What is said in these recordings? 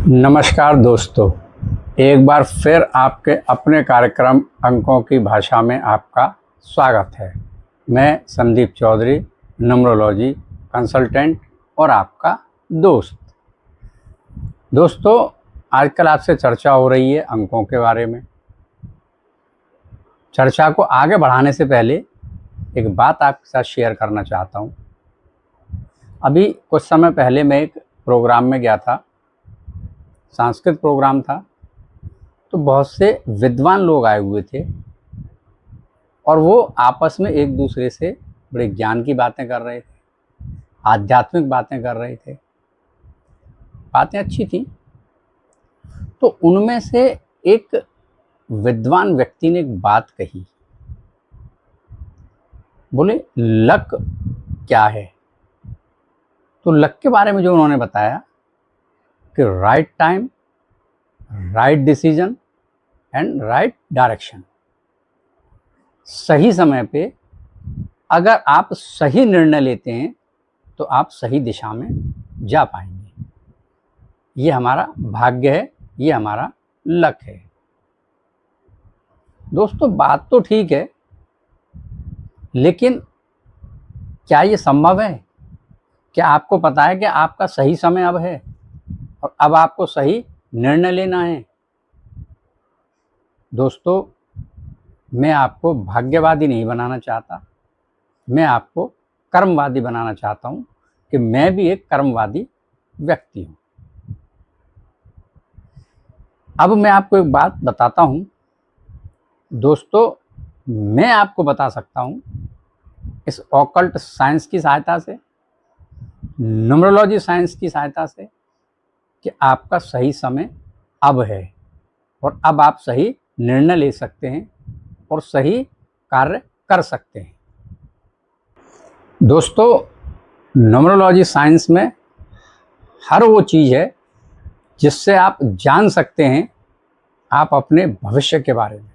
नमस्कार दोस्तों, एक बार फिर आपके अपने कार्यक्रम अंकों की भाषा में आपका स्वागत है। मैं संदीप चौधरी, न्यूमरोलॉजी कंसल्टेंट और आपका दोस्त। दोस्तों, आजकल आपसे चर्चा हो रही है अंकों के बारे में। चर्चा को आगे बढ़ाने से पहले एक बात आपके साथ शेयर करना चाहता हूँ। अभी कुछ समय पहले मैं एक प्रोग्राम में गया था, सांस्कृतिक प्रोग्राम था, तो बहुत से विद्वान लोग आए हुए थे और वो आपस में एक दूसरे से बड़े ज्ञान की बातें कर रहे थे, आध्यात्मिक बातें कर रहे थे। बातें अच्छी थी। तो उनमें से एक विद्वान व्यक्ति ने एक बात कही, बोले लक क्या है। तो लक के बारे में जो उन्होंने बताया कि right time, right decision and right direction. सही समय पे अगर आप सही निर्णय लेते हैं तो आप सही दिशा में जा पाएंगे। ये हमारा भाग्य है, ये हमारा लक है। दोस्तों, बात तो ठीक है, लेकिन क्या ये संभव है? क्या आपको पता है कि आपका सही समय अब है और अब आपको सही निर्णय लेना है? दोस्तों, मैं आपको भाग्यवादी नहीं बनाना चाहता, मैं आपको कर्मवादी बनाना चाहता हूं कि मैं भी एक कर्मवादी व्यक्ति हूं। अब मैं आपको एक बात बताता हूं। दोस्तों, मैं आपको बता सकता हूं इस ऑकल्ट साइंस की सहायता से, न्यूमरोलॉजी साइंस की सहायता से, कि आपका सही समय अब है और अब आप सही निर्णय ले सकते हैं और सही कार्य कर सकते हैं। दोस्तों, न्यूमरोलॉजी साइंस में हर वो चीज़ है जिससे आप जान सकते हैं आप अपने भविष्य के बारे में।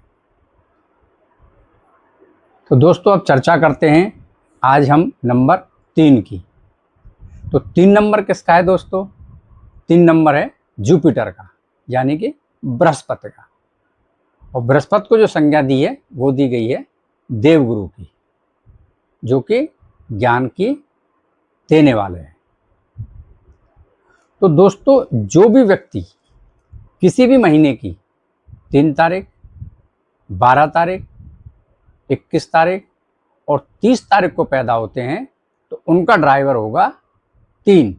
तो दोस्तों, अब चर्चा करते हैं आज हम नंबर 3 की। तो 3 नंबर किसका है दोस्तों? 3 नंबर है जुपिटर का, यानी कि बृहस्पति का। और बृहस्पति को जो संज्ञा दी है वो दी गई है देवगुरु की, जो कि ज्ञान की देने वाले हैं। तो दोस्तों, जो भी व्यक्ति किसी भी महीने की 3 तारीख, 12 तारीख, 21 तारीख और 30 तारीख को पैदा होते हैं तो उनका ड्राइवर होगा 3।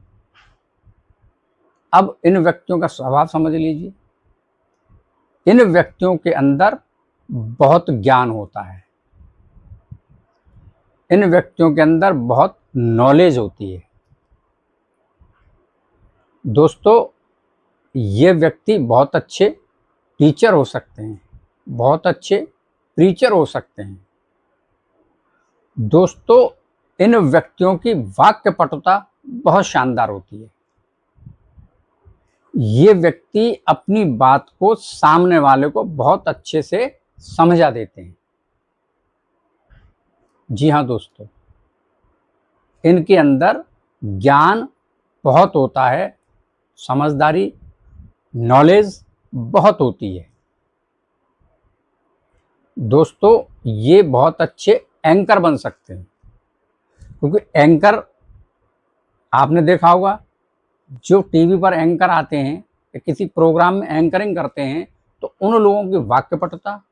अब इन व्यक्तियों का स्वभाव समझ लीजिए। इन व्यक्तियों के अंदर बहुत ज्ञान होता है, इन व्यक्तियों के अंदर बहुत नॉलेज होती है। दोस्तों, ये व्यक्ति बहुत अच्छे टीचर हो सकते हैं, बहुत अच्छे प्रीचर हो सकते हैं। दोस्तों, इन व्यक्तियों की वाक्य पटुता बहुत शानदार होती है। ये व्यक्ति अपनी बात को सामने वाले को बहुत अच्छे से समझा देते हैं। जी हाँ दोस्तों, इनके अंदर ज्ञान बहुत होता है, समझदारी, नॉलेज बहुत होती है। दोस्तों, ये बहुत अच्छे एंकर बन सकते हैं, क्योंकि एंकर आपने देखा होगा, जो टीवी पर एंकर आते हैं या किसी प्रोग्राम में एंकरिंग करते हैं, तो उन लोगों की वाक्यपटुता,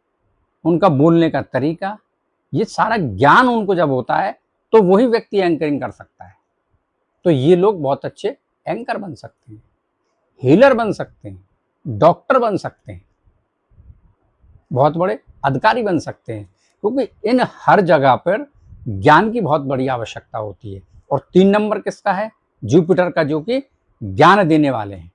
उनका बोलने का तरीका, ये सारा ज्ञान उनको जब होता है तो वही व्यक्ति एंकरिंग कर सकता है। तो ये लोग बहुत अच्छे एंकर बन सकते हैं, हीलर बन सकते हैं, डॉक्टर बन सकते हैं, बहुत बड़े अधिकारी बन सकते हैं, क्योंकि इन हर जगह पर ज्ञान की बहुत बड़ी आवश्यकता होती है। और 3 नंबर किसका है? जुपिटर का, जो कि ज्ञान देने वाले हैं।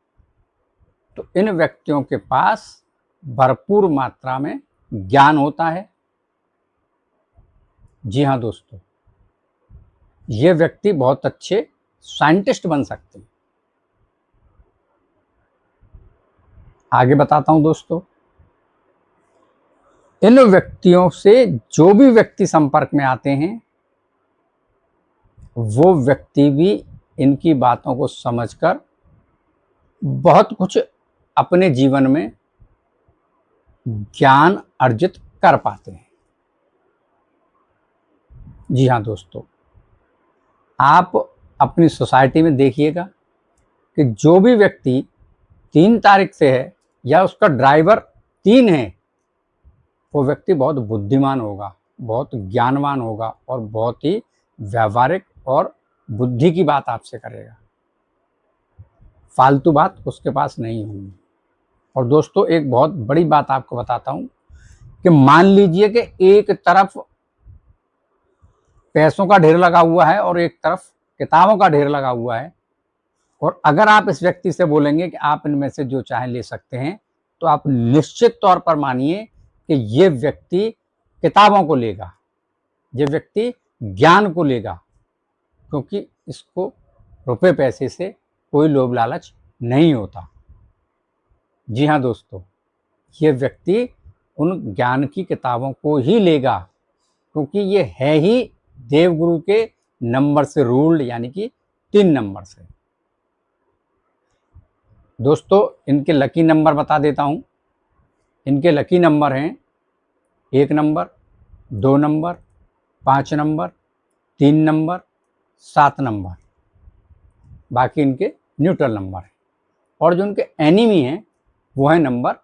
तो इन व्यक्तियों के पास भरपूर मात्रा में ज्ञान होता है। जी हाँ दोस्तों, ये व्यक्ति बहुत अच्छे साइंटिस्ट बन सकते हैं। आगे बताता हूं दोस्तों, इन व्यक्तियों से जो भी व्यक्ति संपर्क में आते हैं, वो व्यक्ति भी इनकी बातों को समझकर बहुत कुछ अपने जीवन में ज्ञान अर्जित कर पाते हैं। जी हाँ दोस्तों, आप अपनी सोसाइटी में देखिएगा कि जो भी व्यक्ति 3 तारीख से है या उसका ड्राइवर 3 है, वो व्यक्ति बहुत बुद्धिमान होगा, बहुत ज्ञानवान होगा और बहुत ही व्यावहारिक और बुद्धि की बात आपसे करेगा। फालतू बात उसके पास नहीं होगी। और दोस्तों, एक बहुत बड़ी बात आपको बताता हूँ कि मान लीजिए कि एक तरफ पैसों का ढेर लगा हुआ है और एक तरफ किताबों का ढेर लगा हुआ है, और अगर आप इस व्यक्ति से बोलेंगे कि आप इनमें से जो चाहे ले सकते हैं, तो आप निश्चित तौर पर मानिए कि ये व्यक्ति किताबों को लेगा, ये व्यक्ति ज्ञान को लेगा, क्योंकि इसको रुपए पैसे से कोई लोभ लालच नहीं होता। जी हाँ दोस्तों, ये व्यक्ति उन ज्ञान की किताबों को ही लेगा, क्योंकि ये है ही देवगुरु के नंबर से रूल्ड, यानी कि 3 नंबर से। दोस्तों, इनके लकी नंबर बता देता हूँ। इनके लकी नंबर हैं 1 number, 2 number, 5 number, 3 number, 7 number. बाकी इनके न्यूट्रल नंबर हैं। और जो इनके एनिमी हैं वो है नंबर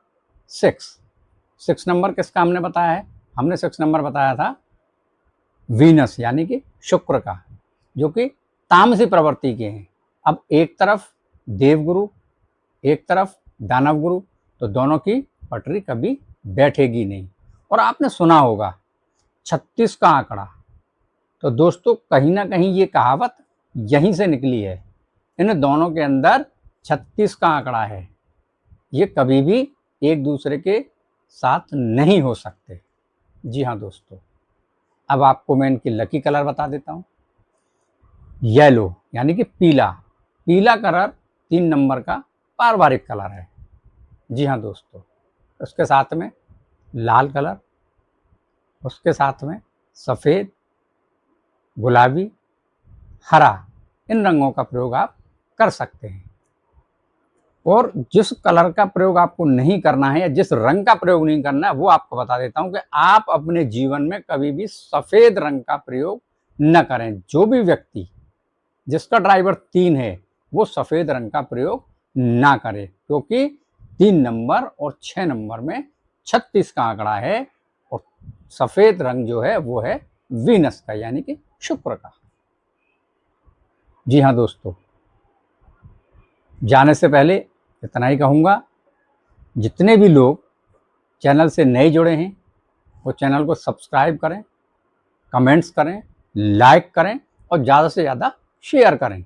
6। 6 नंबर किसका हमने बताया है? हमने 6 नंबर बताया था वीनस, यानी कि शुक्र का, जो कि तामसी प्रवृत्ति के हैं। अब एक तरफ देवगुरु, एक तरफ दानव गुरु, तो दोनों की पटरी कभी बैठेगी नहीं। और आपने सुना होगा 36 का आंकड़ा, तो दोस्तों कहीं ना कहीं ये कहावत यहीं से निकली है। इन दोनों के अंदर 36 का आंकड़ा है। ये कभी भी एक दूसरे के साथ नहीं हो सकते। जी हाँ दोस्तों, अब आपको मैं इनकी लकी कलर बता देता हूँ। येलो, यानी कि पीला। पीला कलर 3 नंबर का पारिवारिक कलर है। जी हाँ दोस्तों, उसके साथ में लाल कलर, उसके साथ में सफ़ेद, गुलाबी, हरा, इन रंगों का प्रयोग आप कर सकते हैं। और जिस कलर का प्रयोग आपको नहीं करना है या जिस रंग का प्रयोग नहीं करना है, वो आपको बता देता हूं कि आप अपने जीवन में कभी भी सफ़ेद रंग का प्रयोग न करें। जो भी व्यक्ति जिसका ड्राइवर 3 है, वो सफ़ेद रंग का प्रयोग ना करे, क्योंकि 3 नंबर और 6 नंबर में 36 का आंकड़ा है, और सफ़ेद रंग जो है वो है वीनस का, यानी कि शुक्र का। जी हाँ दोस्तों, जाने से पहले इतना ही कहूँगा, जितने भी लोग चैनल से नए जुड़े हैं वो चैनल को सब्सक्राइब करें, कमेंट्स करें, लाइक करें और ज़्यादा से ज़्यादा शेयर करें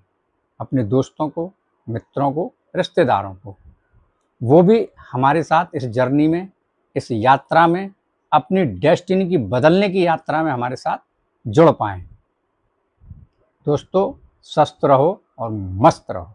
अपने दोस्तों को, मित्रों को, रिश्तेदारों को। वो भी हमारे साथ इस जर्नी में, इस यात्रा में, अपनी डेस्टिनी की बदलने की यात्रा में हमारे साथ जुड़ पाएँ। दोस्तों, स्वस्थ रहो और मस्त रहो।